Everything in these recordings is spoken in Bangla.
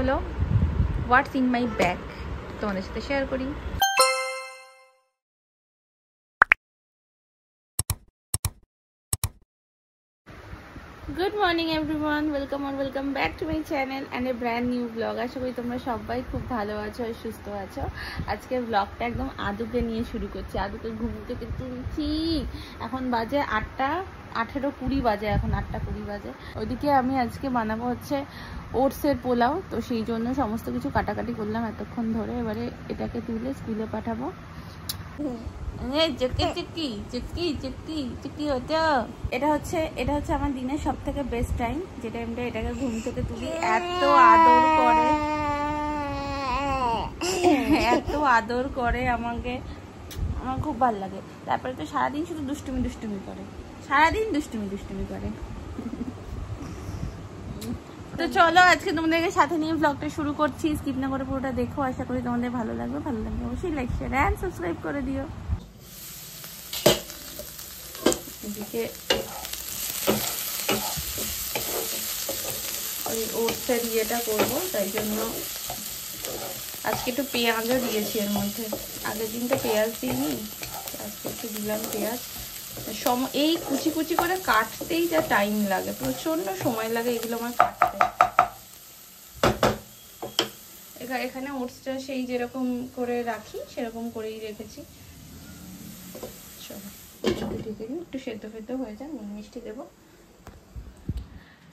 হলো হোয়াটস ইন মাই ব্যাগ, তোমাদের সাথে শেয়ার করি। Good morning everyone, welcome back to my channel and a brand new blog. আশা করি তোমরা সবাই খুব ভালো আছো আর সুস্থ আছো। আজকের ব্লগটা একদম আদুকে নিয়ে শুরু করছি। আদুকে ঘুম থেকে তুলছি, এখন বাজে 8:18-20 বাজে, এখন 8:20 বাজে। ওইদিকে আমি আজকে বানাবো হচ্ছে ওটসের পোলাও, তো সেই জন্য সমস্ত কিছু কাটাকাটি করলাম এতক্ষণ ধরে। এবারে এটাকে তুলে স্কুলে পাঠাবো। এটা হচ্ছে আমার দিনের সব থেকে বেস্ট টাইম, যে টাইমটা এটাকে ঘুম থেকে তুলি, এত আদর করে আমাকে, আমার খুব ভালো লাগে। তারপরে তো সারাদিন শুধু দুষ্টুমি করে, সারাদিন দুষ্টুমি করে। তো চলো আজকে তোমাদেরকে সাথে নিয়ে ব্লগটা শুরু করছি। স্কিপ না করে পুরোটা দেখো, আশা করি তোমাদের ভালো লাগবে অবশ্যই লাইক শেয়ার এন্ড সাবস্ক্রাইব করে দিও। এদিকে ওই ওটসের ইয়েটা করবো, তাই জন্য আজকে একটু পেঁয়াজও দিয়েছি এর মধ্যে। আগের দিন তো পেঁয়াজ দিইনি, আজকে একটু দিলাম পেঁয়াজ। এই কুচি করে কাটতেই যা টাইম লাগে, প্রচন্ড সময় লাগে এগুলো আমার কাটতে। এখানে ওটসটা সেই যেরকম করে রাখি সেরকম করেই রেখেছি। চলো একটু সেদ্ধ হয়ে যায়, নুন মিষ্টি দেবো।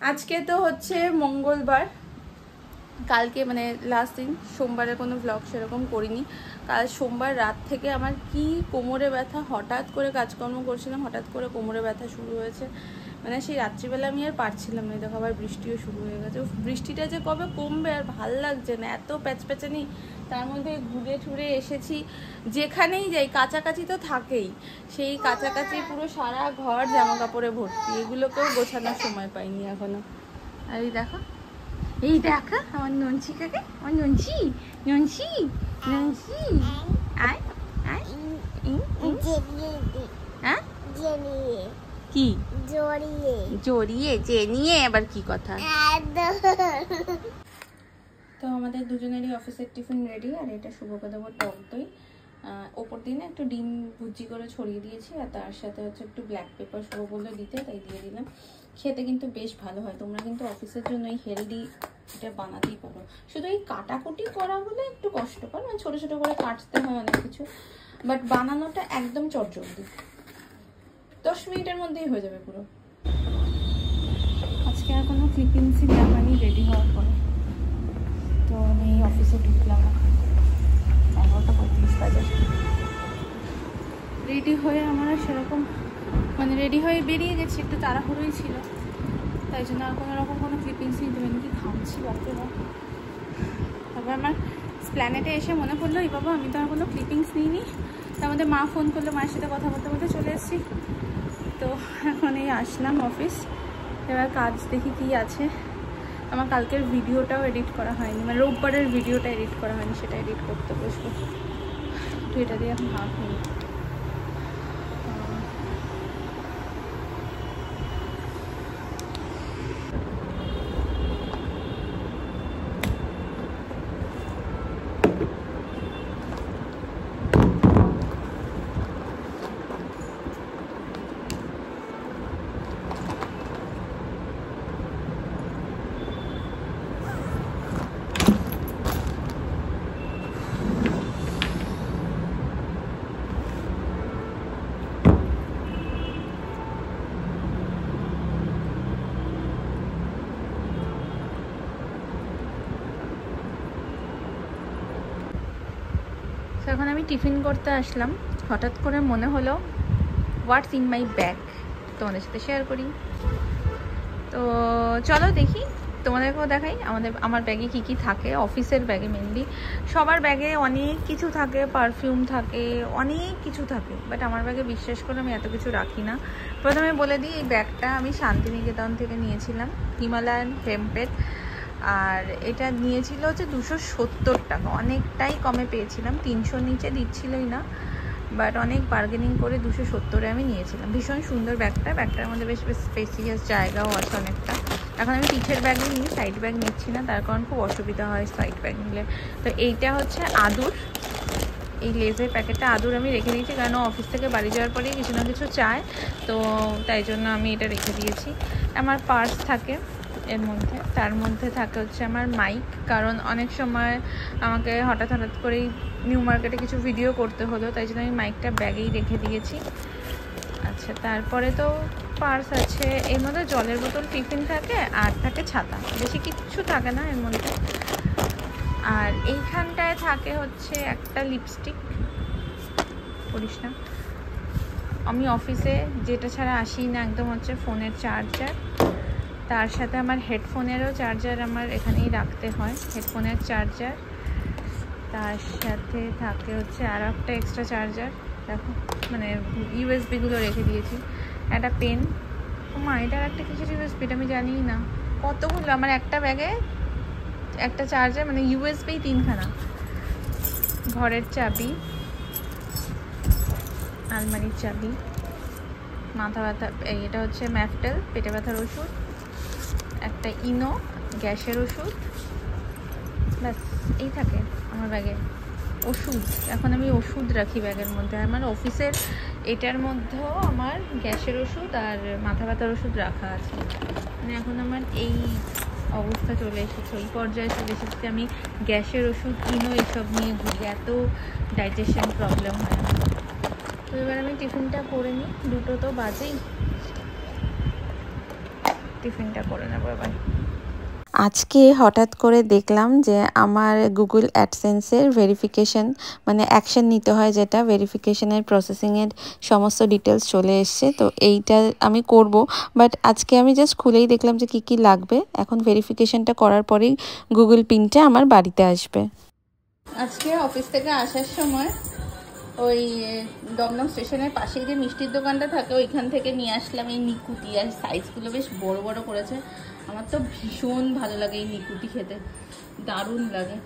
আজকে তো হচ্ছে মঙ্গলবার, কালকে মানে লাস্ট দিন, সোমবারে কোনো ব্লগ সেরকম করিনি। কাল সোমবার রাত থেকে আমার কি কোমরে ব্যথা, হঠাৎ করে কাজকর্ম করছিলাম, হঠাৎ করে কোমরে ব্যথা শুরু হয়েছে। মানে সেই রাত্রিবেলা আমি আর পারছিলাম না। দেখো আবার বৃষ্টিও শুরু হয়ে গেছে। বৃষ্টিটা যে কবে কমবে আর ভাল লাগছে না, এত প্যাচপ্যাচানি। তার মধ্যে ঘুরে ঠুরে এসেছি, যেখানেই যাই কাছাকাছি তো থাকেই, সেই কাছাকাছি পুরো সারা ঘর জামা কাপড়ে ভর্তি, এগুলোকেও গোছানোর সময় পাইনি এখনো। আর এই দেখা আমার ননসি কাকে, আমার ননসি আয় কি জড়িয়ে নিয়ে আবার কি কথা। তো আমাদের দুজনেরই অফিসের টিফিন রেডি, আর এটা শুভকে দেবো টক দই। ওপর দিনে একটু ডিম ভুজি করে ছড়িয়ে দিয়েছি, আর তার সাথে হচ্ছে একটু ব্ল্যাক পেপার শুভ বললে দিতে, তাই দিয়ে দিলাম। খেতে কিন্তু বেশ ভালো হয়। তোমরা কিন্তু অফিসের জন্য এই হেলদি এটা বানাতেই পারো। শুধু এই কাটাকুটি করা বলে একটু কষ্টকর, মানে ছোটো ছোটো করে কাটতে হয় অনেক কিছু, বাট বানানোটা একদম চটজলদি, 10 মিনিটের মধ্যেই হয়ে যাবে পুরো। আজকে আর কোনো ক্লিপিংসই দেখানি রেডি হওয়ার পরে। তো আমি অফিসে ঢুকলাম, 11:35 বাজে। রেডি হয়ে আমরা সেরকম মানে রেডি হয়ে বেরিয়ে গেছি, একটু তাড়াহুড়োই ছিল, তাই জন্য আর কোনো ক্লিপিংস নিতে পারিনি। কি খাচ্ছি বাপরে বাপ। তারপর আমার প্ল্যানেটে এসে মনে পড়লো, এই বাবা আমি তো আর কোনো ক্লিপিংস নিইনি। তার মধ্যে মা ফোন করলো, মায়ের সাথে কথা বলতে চলে এসেছি। তো এখন এই আসলাম অফিস, এবার কাজ দেখি কি আছে। আমার কালকের ভিডিওটাও এডিট করা হয়নি, মানে রোববারের ভিডিওটা এডিট করা হয়নি, সেটা এডিট করতে বসবো। তো এটা দিয়ে এখন হাফ নিই। এখন আমি টিফিন করতে আসলাম, হঠাৎ করে মনে হলো হোয়াটস ইন মাই ব্যাগ, তোমাদের সাথে শেয়ার করি। তো চলো দেখি, তোমাদেরকেও দেখাই আমার ব্যাগে কি কি থাকে। অফিসের ব্যাগে মেনলি, সবার ব্যাগে অনেক কিছু থাকে, পারফিউম থাকে, অনেক কিছু থাকে, বাট আমার ব্যাগে বিশ্বাস করে আমি এত কিছু রাখি না। প্রথমে বলে দিই, এই ব্যাগটা আমি শান্তিনিকেতন থেকে নিয়েছিলাম, হিমালয়ান হেম্পের। আর এটা নিয়েছিল হচ্ছে 270 টাকা, অনেকটাই কমে পেয়েছিলাম, 300 নিচে দিচ্ছিলই না, বাট অনেক বার্গেনিং করে 270-এ আমি নিয়েছিলাম। ভীষণ সুন্দর ব্যাগটার মধ্যে বেশ স্পেসিয়াস জায়গাও আছে অনেকটা। এখন আমি পিঠের ব্যাগ নিই, সাইড ব্যাগ নিচ্ছি না, তার কারণ খুব অসুবিধা হয় সাইড ব্যাগ নিলে। তো এইটা হচ্ছে আদুর, এই লেজের প্যাকেটটা আদুর আমি রেখে দিয়েছি, কারণ অফিস থেকে বাড়ি যাওয়ার পরেই কিছু না কিছু চায়, তো তাই জন্য আমি এটা রেখে দিয়েছি। আমার পার্স থাকে এর মধ্যে, তার মধ্যে থাকে হচ্ছে আমার মাইক, কারণ অনেক সময় আমাকে হঠাৎ করেই নিউ মার্কেটে কিছু ভিডিও করতে হলো, তাই জন্য আমি মাইকটা ব্যাগেই রেখে দিয়েছি। আচ্ছা, তারপরে তো পার্স আছে, এর মধ্যে জলের বোতল, টিফিন থাকে, আর থাকে ছাতা, বেশি কিচ্ছু থাকে না এর মধ্যে। আর এইখানটায় থাকে হচ্ছে একটা লিপস্টিক, করিস না, আমি অফিসে যেটা ছাড়া আসি না একদম হচ্ছে ফোনের চার্জার, তার সাথে আমার হেডফোনেরও চার্জার আমার এখানেই রাখতে হয়, হেডফোনের চার্জার, তার সাথে থাকে হচ্ছে আর একটা এক্সট্রা চার্জার, দেখো মানে ইউএসবিগুলো রেখে দিয়েছি, একটা পেন, মা এটার একটা কিছু ইউএসবিটা আমি জানি না, কতগুলো আমার একটা ব্যাগে একটা চার্জার, মানে ইউএসবি 3খানা, ঘরের চাবি, আলমারির চাবি, মাথা ব্যথা, এটা হচ্ছে ম্যাফটেল পেটে ব্যথার ওষুধ, একটা ইনো গ্যাসের ওষুধ, ব্যাস এই থাকে আমার ব্যাগে। ওষুধ, এখন আমি ওষুধ রাখি ব্যাগের মধ্যে, আমার অফিসের এটার মধ্যেও আমার গ্যাসের ওষুধ আর মাথা ব্যথার ওষুধ রাখা আছে। মানে এখন আমার এই অবস্থা চলে এসেছে, এই পর্যায়ে চলে এসেছে, আমি গ্যাসের ওষুধ ইনো এসব নিয়ে ঘুরি, এত ডাইজেশন প্রবলেম হয় আমার। তো এবার আমি টিফিনটা করে নিই, 2টো তো বাজেই, টিফিনটা করে নেবো এবার। আজকে হঠাৎ করে দেখলাম যে আমার গুগল অ্যাডসেন্সের ভেরিফিকেশন, মানে অ্যাকশন নিতে হয় যেটা, ভেরিফিকেশনের প্রসেসিংয়ের সমস্ত ডিটেলস চলে এসছে। তো এইটা আমি করব, বাট আজকে আমি জাস্ট খুলেই দেখলাম যে কি লাগবে। এখন ভেরিফিকেশনটা করার পরেই গুগল পিনটা আমার বাড়িতে আসবে। আজকে অফিস থেকে আসার সময় ওই দমদম স্টেশনের পাশে যে মিষ্টির দোকানটা থাকে ওইখান থেকে নিয়ে আসলাম এই নিকুতি, আর সাইজগুলো বেশ বড় বড় করেছে, আমার তো ভীষণ ভালো লাগে এই নিকুতি খেতে, দারুণ লাগে।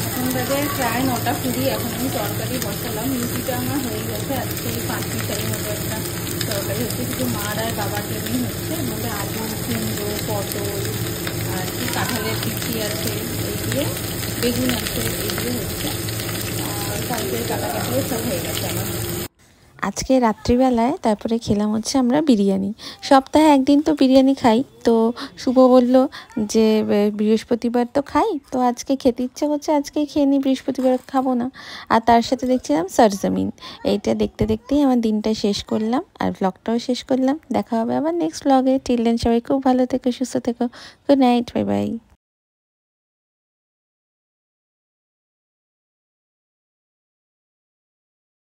এখন বাজে প্রায় 9:20, এখন আমি তরকারি বসালাম, লুচিটা আমার হয়ে গেছে, আজকে এই 5 মিনিটের মতো একটা তরকারি হচ্ছে, কিছু মার আর বাবার জন্যই হচ্ছে, মধ্যে আলু, কুমড়ো, পটল আর কি কাঁঠালের পিঠি আছে, এই দিয়ে বেগুন আছে, এই দিয়ে হচ্ছে, আর কালকের কাটাকাটিও সব হয়ে গেছে আমার। আজকে রাত্রিবেলায় তারপরে খেলাম হচ্ছে আমরা বিরিয়ানি, সপ্তাহে একদিন তো বিরিয়ানি খাই। তো শুভ বলল যে বৃহস্পতিবার তো খাই, তো আজকে খেতে ইচ্ছা করছে, আজকে খেয়ে নিই, বৃহস্পতিবার খাবো না। আর তার সাথে দেখছিলাম সরজমিন, এইটা দেখতে দেখতেই আমার দিনটা শেষ করলাম, আর ব্লগটাও শেষ করলাম। দেখা হবে আবার নেক্সট ব্লগে, টিল দেন সবাই খুব ভালো থেকো, সুস্থ থেকো, গুড নাইট, বাই বাই।